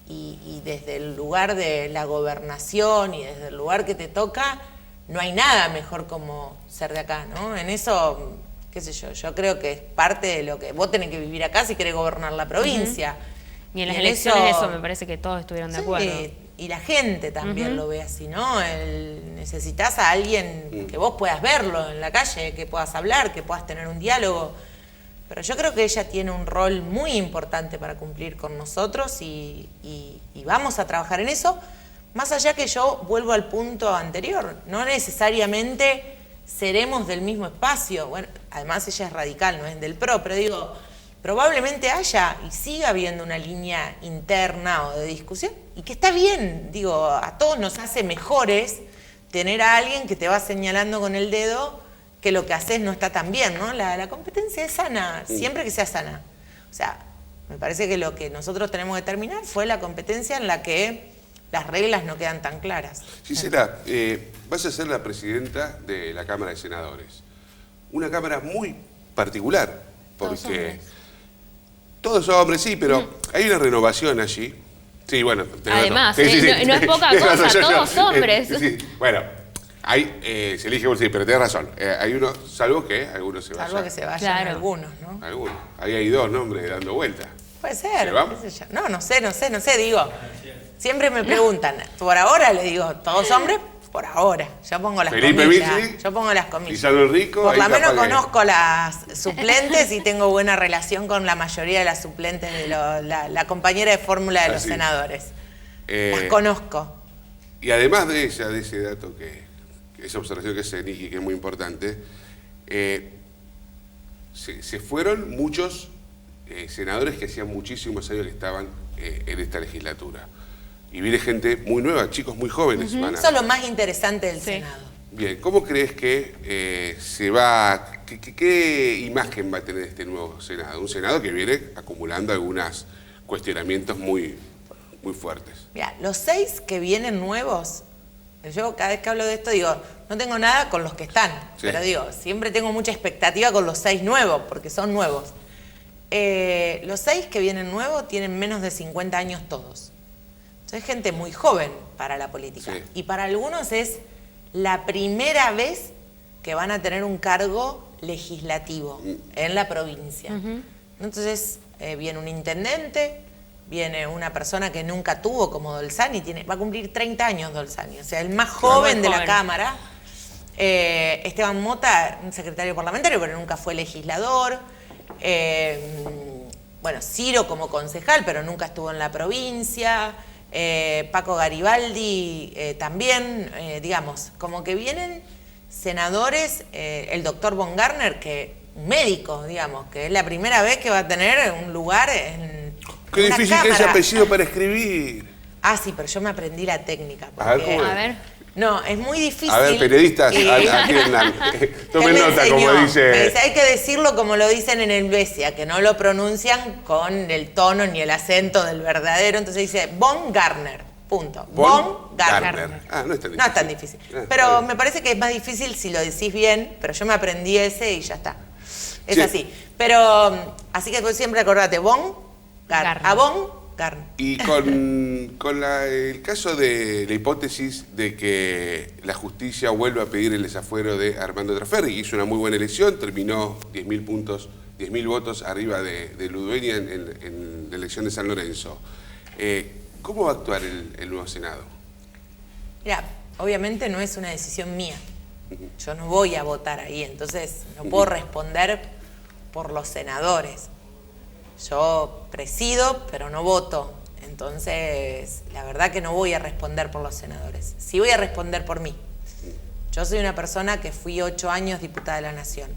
y desde el lugar de la gobernación y desde el lugar que te toca, no hay nada mejor como ser de acá, ¿no? En eso qué sé yo creo que es parte de lo que vos tenés que vivir acá si querés gobernar la provincia. Y en las elecciones eso me parece que todos estuvieron de acuerdo. Y la gente también lo ve así, ¿no? Necesitas a alguien que vos puedas verlo en la calle, que puedas hablar, que puedas tener un diálogo. Pero yo creo que ella tiene un rol muy importante para cumplir con nosotros y vamos a trabajar en eso. Más allá que yo vuelvo al punto anterior, no necesariamente seremos del mismo espacio. Bueno, además ella es radical, no es del PRO, pero digo, probablemente haya y siga habiendo una línea interna o de discusión y que está bien, digo, a todos nos hace mejores tener a alguien que te va señalando con el dedo que lo que haces no está tan bien, ¿no? La competencia es sana, siempre que sea sana. O sea, me parece que lo que nosotros tenemos que terminar fue la competencia en la que las reglas no quedan tan claras. Gisela, vas a ser la presidenta de la Cámara de Senadores. Una Cámara muy particular, porque todos son hombres, sí, pero hay una renovación allí. Sí, bueno. Además, no es poca cosa, todos hombres. Bueno, se elige, sí, pero tenés razón. Hay uno, salvo que algunos se vayan. Salvo que se vayan algunos, ¿no? Algunos. Ahí hay dos nombres dando vuelta. Puede ser. ¿Se van? Qué sé yo. No sé, digo. Siempre me preguntan, por ahora le digo, ¿todos hombres? Por ahora. Yo pongo las comillas. Yo pongo las comillas. Y Salvo Rico. Por lo menos conozco las suplentes y tengo buena relación con la mayoría de las suplentes de la compañera de fórmula de los senadores. Las conozco. Y además de ese dato esa observación que hace Niki, que es muy importante, se fueron muchos senadores que hacían muchísimos años que estaban en esta legislatura. Y viene gente muy nueva, chicos muy jóvenes. Eso es lo más interesante del Senado. Bien, ¿cómo crees que se va, qué imagen va a tener este nuevo Senado? Un Senado que viene acumulando algunos cuestionamientos muy fuertes. Mira, los 6 que vienen nuevos, yo cada vez que hablo de esto digo, no tengo nada con los que están, pero digo, siempre tengo mucha expectativa con los 6 nuevos, porque son nuevos. Los 6 que vienen nuevos tienen menos de 50 años todos. Es gente muy joven para la política. Sí. Y para algunos es la primera vez que van a tener un cargo legislativo en la provincia. Entonces, viene un intendente, viene una persona que nunca tuvo como Dolzani, va a cumplir 30 años Dolzani, o sea, el más joven de la Cámara. Esteban Mota, un secretario parlamentario, pero nunca fue legislador. Bueno, Ciro como concejal, pero nunca estuvo en la provincia. Paco Garibaldi también, digamos, como que vienen senadores, el doctor Von Garner, que un médico, digamos, que es la primera vez que va a tener un lugar en Qué difícil que ese apellido para escribir. Ah, sí, pero yo me aprendí la técnica. A ver. No, es muy difícil. A ver, periodistas, atiendan. Tomen nota, como dice. Me dice, hay que decirlo como lo dicen en Helvecia, que no lo pronuncian con el tono ni el acento del verdadero. Entonces dice Von Garner, punto. Von Garner. Ah, no es tan difícil. No es tan difícil. Pero me parece que es más difícil si lo decís bien, pero yo me aprendí ese y ya está. Es así. Pero, así que tú siempre acordate, Von Garner. A Von Garner. Y con el caso de la hipótesis de que la justicia vuelva a pedir el desafuero de Armando Traferri, que hizo una muy buena elección, terminó 10.000 puntos, 10.000 votos arriba de Ludueña en la elección de San Lorenzo. ¿Cómo va a actuar el nuevo Senado? Mira, obviamente no es una decisión mía. Yo no voy a votar ahí, entonces no puedo responder por los senadores. Yo presido, pero no voto. Entonces, la verdad que no voy a responder por los senadores. Sí voy a responder por mí. Yo soy una persona que fui 8 años diputada de la Nación,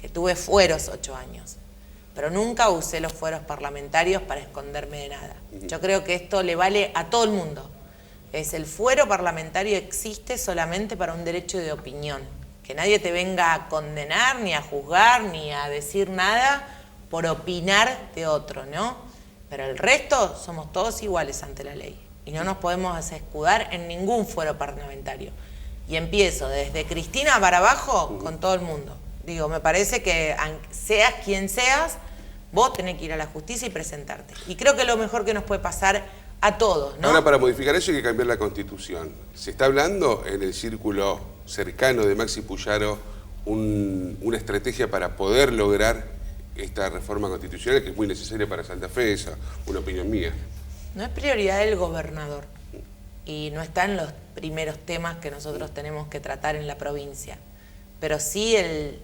que tuve fueros 8 años, pero nunca usé los fueros parlamentarios para esconderme de nada. Yo creo que esto le vale a todo el mundo. El fuero parlamentario existe solamente para un derecho de opinión. Que nadie te venga a condenar, ni a juzgar, ni a decir nada por opinar de otro, ¿no? Pero el resto somos todos iguales ante la ley y no nos podemos escudar en ningún fuero parlamentario. Y empiezo desde Cristina para abajo con todo el mundo. Digo, me parece que seas quien seas, vos tenés que ir a la justicia y presentarte. Y creo que es lo mejor que nos puede pasar a todos, ¿no? Ahora, para modificar eso hay que cambiar la Constitución. ¿Se está hablando en el círculo cercano de Maxi Puyaro una estrategia para poder lograr esta reforma constitucional que es muy necesaria para Santa Fe, esa es una opinión mía. No es prioridad del gobernador y no está en los primeros temas que nosotros tenemos que tratar en la provincia, pero sí el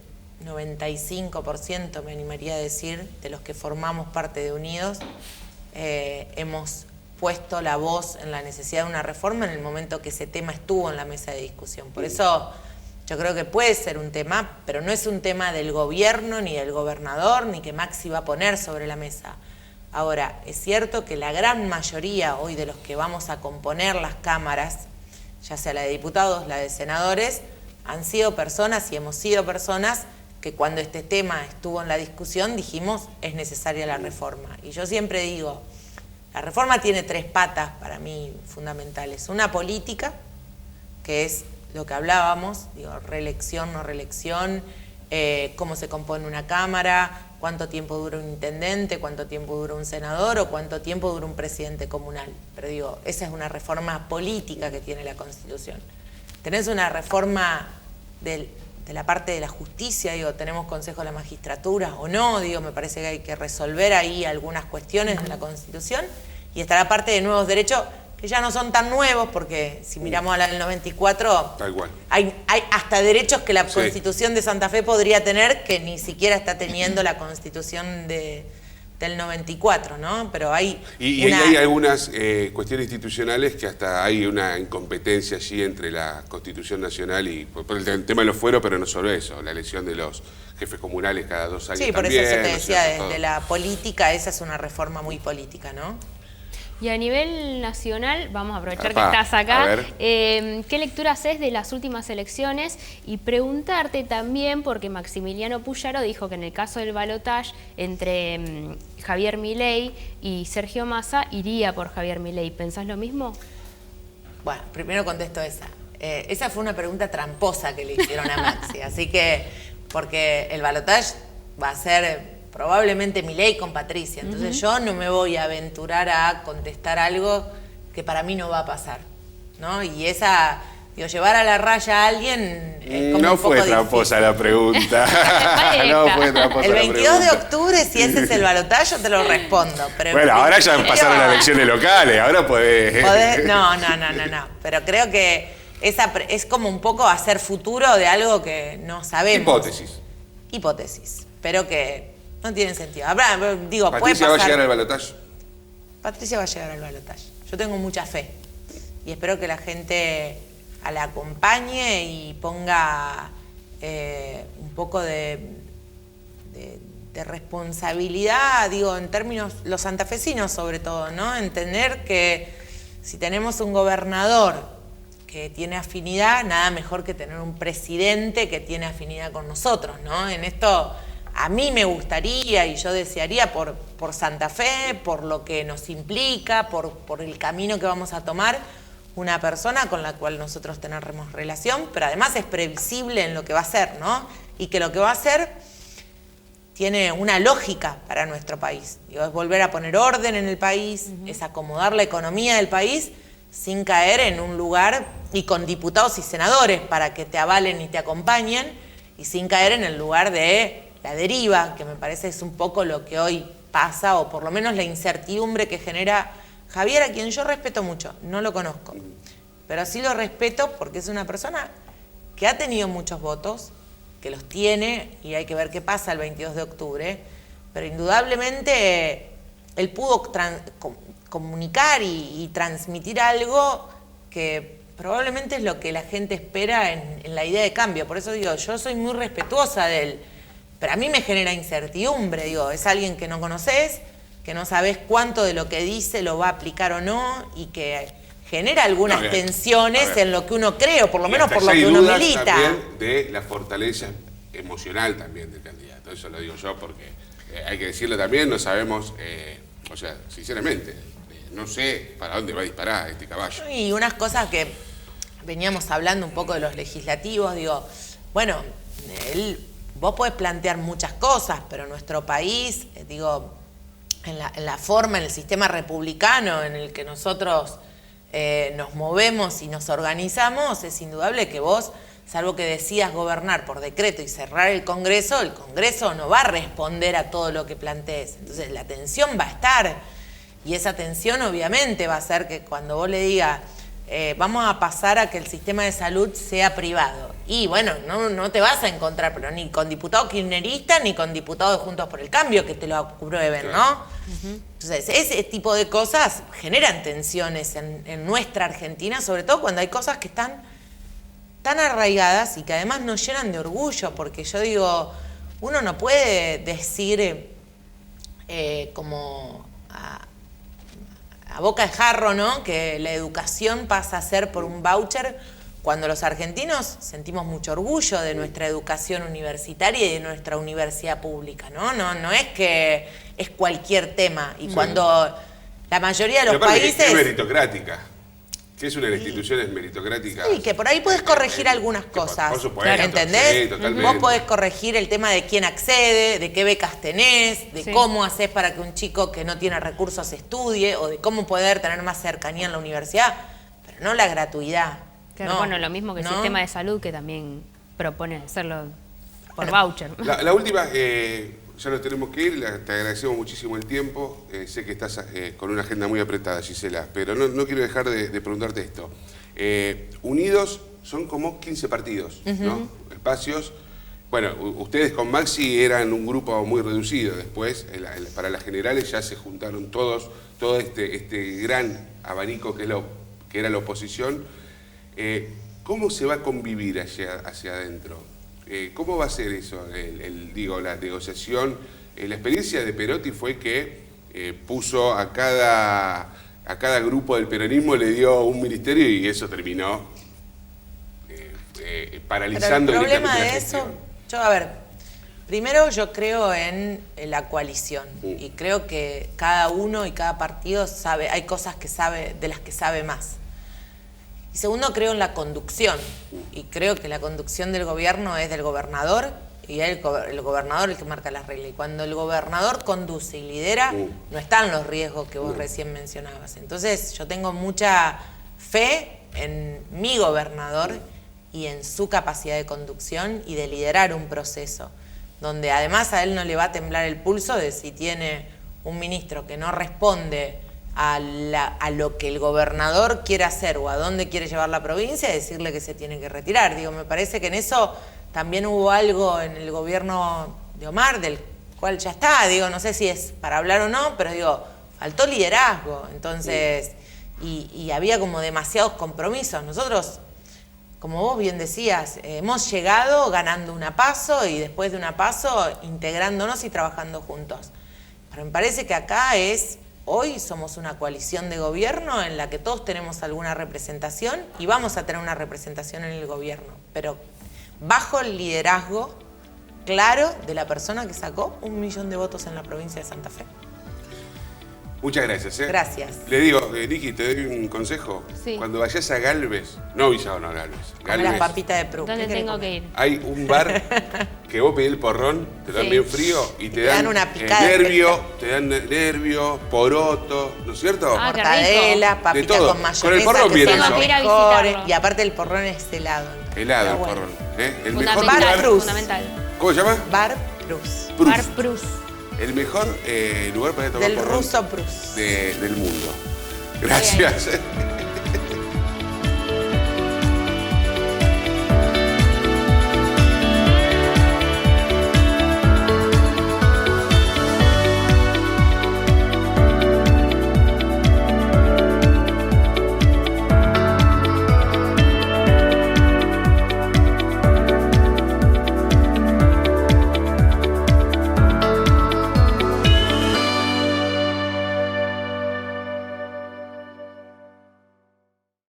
95%, me animaría a decir, de los que formamos parte de Unidos, hemos puesto la voz en la necesidad de una reforma en el momento que ese tema estuvo en la mesa de discusión. Por eso yo creo que puede ser un tema, pero no es un tema del gobierno, ni del gobernador, ni que Maxi va a poner sobre la mesa. Ahora, es cierto que la gran mayoría hoy de los que vamos a componer las cámaras, ya sea la de diputados, la de senadores, han sido personas y hemos sido personas que cuando este tema estuvo en la discusión dijimos es necesaria la reforma. Y yo siempre digo, la reforma tiene 3 patas para mí fundamentales. Una política, que es lo que hablábamos, digo, reelección, no reelección, cómo se compone una cámara, cuánto tiempo dura un intendente, cuánto tiempo dura un senador o cuánto tiempo dura un presidente comunal. Pero digo, esa es una reforma política que tiene la Constitución. Tenés una reforma de la parte de la justicia, digo, tenemos Consejo de la Magistratura o no, digo, me parece que hay que resolver ahí algunas cuestiones de la Constitución, y está la parte de nuevos derechos que ya no son tan nuevos, porque si miramos a la del 94, tal cual. Hay hasta derechos que la Constitución de Santa Fe podría tener que ni siquiera está teniendo la Constitución del 94, ¿no? Pero hay hay algunas cuestiones institucionales que hasta hay una incompetencia allí entre la Constitución Nacional y por el tema de los fueros, pero no solo eso, la elección de los jefes comunales cada 2 años. Sí, por también, eso yo te decía, ¿no? desde la política, esa es una reforma muy política, ¿no? Y a nivel nacional, vamos a aprovechar Apá, que estás acá, a ver. ¿qué lectura haces de las últimas elecciones? Y preguntarte también, porque Maximiliano Puyaro dijo que en el caso del balotaje entre Javier Milei y Sergio Massa, iría por Javier Milei. ¿Pensás lo mismo? Bueno, primero contesto esa. Esa fue una pregunta tramposa que le hicieron a Maxi, así que, porque el balotaje va a ser probablemente Milei con Patricia, entonces yo no me voy a aventurar a contestar algo que para mí no va a pasar, ¿no? Y esa, digo, llevar a la raya a alguien es como no un poco fue tramposa la pregunta. No fue tramposa el la 22 pregunta. de octubre, si ese es el balotaje, yo te lo respondo. Pero Bueno, ahora ya pasaron las elecciones locales, ahora podés... No. Pero creo que esa es como un poco hacer futuro de algo que no sabemos. Hipótesis, pero que no tiene sentido. Digo, ¿Patricia va a llegar al balotaje? Patricia va a llegar al balotaje. Yo tengo mucha fe y espero que la gente la acompañe y ponga un poco de responsabilidad, digo, en términos, los santafesinos sobre todo, ¿no? Entender que si tenemos un gobernador que tiene afinidad, nada mejor que tener un presidente que tiene afinidad con nosotros, ¿no? En esto a mí me gustaría y yo desearía por Santa Fe, por lo que nos implica, por el camino que vamos a tomar, una persona con la cual nosotros tenemos relación, pero además es previsible en lo que va a hacer, ¿no? Y que lo que va a hacer tiene una lógica para nuestro país. Digo, es volver a poner orden en el país, es acomodar la economía del país sin caer en un lugar y con diputados y senadores para que te avalen y te acompañen y sin caer en el lugar de la deriva, que me parece es un poco lo que hoy pasa, o por lo menos la incertidumbre que genera Javier, a quien yo respeto mucho, no lo conozco, pero sí lo respeto porque es una persona que ha tenido muchos votos, que los tiene y hay que ver qué pasa el 22 de octubre, pero indudablemente él pudo comunicar y transmitir algo que probablemente es lo que la gente espera en la idea de cambio. Por eso digo, yo soy muy respetuosa de él, pero a mí me genera incertidumbre, digo, es alguien que no conoces, que no sabes cuánto de lo que dice lo va a aplicar o no, y que genera algunas tensiones en lo que uno cree, o por lo menos por lo que uno milita. También de la fortaleza emocional también del candidato, eso lo digo yo porque hay que decirlo también, no sabemos, o sea, sinceramente, no sé para dónde va a disparar este caballo. Y unas cosas que veníamos hablando un poco de los legislativos, digo, bueno, vos podés plantear muchas cosas, pero nuestro país, digo, en la forma, en el sistema republicano en el que nosotros nos movemos y nos organizamos, es indudable que vos salvo que decidas gobernar por decreto y cerrar el Congreso no va a responder a todo lo que plantees. Entonces la tensión va a estar, y esa tensión obviamente va a hacer que cuando vos le digas vamos a pasar a que el sistema de salud sea privado, y bueno, no te vas a encontrar, pero ni con diputados kirchneristas ni con diputados de Juntos por el Cambio que te lo aprueben, ¿no? Entonces, ese tipo de cosas generan tensiones en nuestra Argentina, sobre todo cuando hay cosas que están tan arraigadas y que además nos llenan de orgullo, porque yo digo, uno no puede decir como a boca de jarro, ¿no?, que la educación pasa a ser por un voucher, cuando los argentinos sentimos mucho orgullo de nuestra educación universitaria y de nuestra universidad pública, ¿no? No es que es cualquier tema. Y cuando la mayoría de los países... Es meritocrática. Si es una institución, es meritocrática. Sí, que por ahí podés corregir algunas cosas. Por supuesto. ¿Entendés? Sí, totalmente. Vos podés corregir el tema de quién accede, de qué becas tenés, de cómo haces para que un chico que no tiene recursos estudie, o de cómo poder tener más cercanía en la universidad, pero no la gratuidad. Claro, no, bueno, lo mismo que el ¿no? sistema de salud, que también propone hacerlo por voucher. La última, ya nos tenemos que ir, te agradecemos muchísimo el tiempo. Sé que estás con una agenda muy apretada, Gisela, pero no quiero dejar de preguntarte esto. Unidos son como 15 partidos, ¿no? Espacios. Bueno, ustedes con Maxi eran un grupo muy reducido. Después, para las generales ya se juntaron todo este gran abanico que era la oposición. ¿Cómo se va a convivir hacia adentro? ¿Cómo va a ser eso? La negociación. La experiencia de Perotti fue que puso a cada grupo del peronismo, le dio un ministerio, y eso terminó paralizando. Pero el problema de eso, primero yo creo en la coalición, y creo que cada uno y cada partido sabe, hay cosas que sabe, de las que sabe más. Y segundo, creo en la conducción, y creo que la conducción del gobierno es del gobernador, y el gobernador el que marca las reglas. Y cuando el gobernador conduce y lidera, no están los riesgos que vos recién mencionabas. Entonces yo tengo mucha fe en mi gobernador y en su capacidad de conducción y de liderar un proceso, donde además a él no le va a temblar el pulso de si tiene un ministro que no responde a lo que el gobernador quiere hacer o a dónde quiere llevar la provincia, decirle que se tiene que retirar. Digo, me parece que en eso también hubo algo en el gobierno de Omar, del cual ya está, digo, no sé si es para hablar o no, pero digo, faltó liderazgo, entonces, y había como demasiados compromisos. Nosotros, como vos bien decías, hemos llegado ganando una PASO y después de una PASO integrándonos y trabajando juntos. Pero me parece que acá hoy somos una coalición de gobierno en la que todos tenemos alguna representación y vamos a tener una representación en el gobierno, pero bajo el liderazgo claro de la persona que sacó 1 millón de votos en la provincia de Santa Fe. Muchas gracias. Gracias. Le digo, Niki, te doy un consejo. Sí. Cuando vayas a Galvez, no Villa, no Galvez. Como las papitas de Pru. ¿Dónde tengo que ir? Hay un bar que vos pedís el porrón, te dan bien frío y te dan una picada nervio, poroto, ¿no es cierto? Mortadelas, papitas con mayonesa. Con el porrón viene eso. Y aparte el porrón es helado. Helado el porrón. El mejor Bar Prus. Fundamental. ¿Cómo se llama? Bar Prus. Bar Prus. El mejor lugar para tomar del porrón ruso Prus. del mundo. Gracias.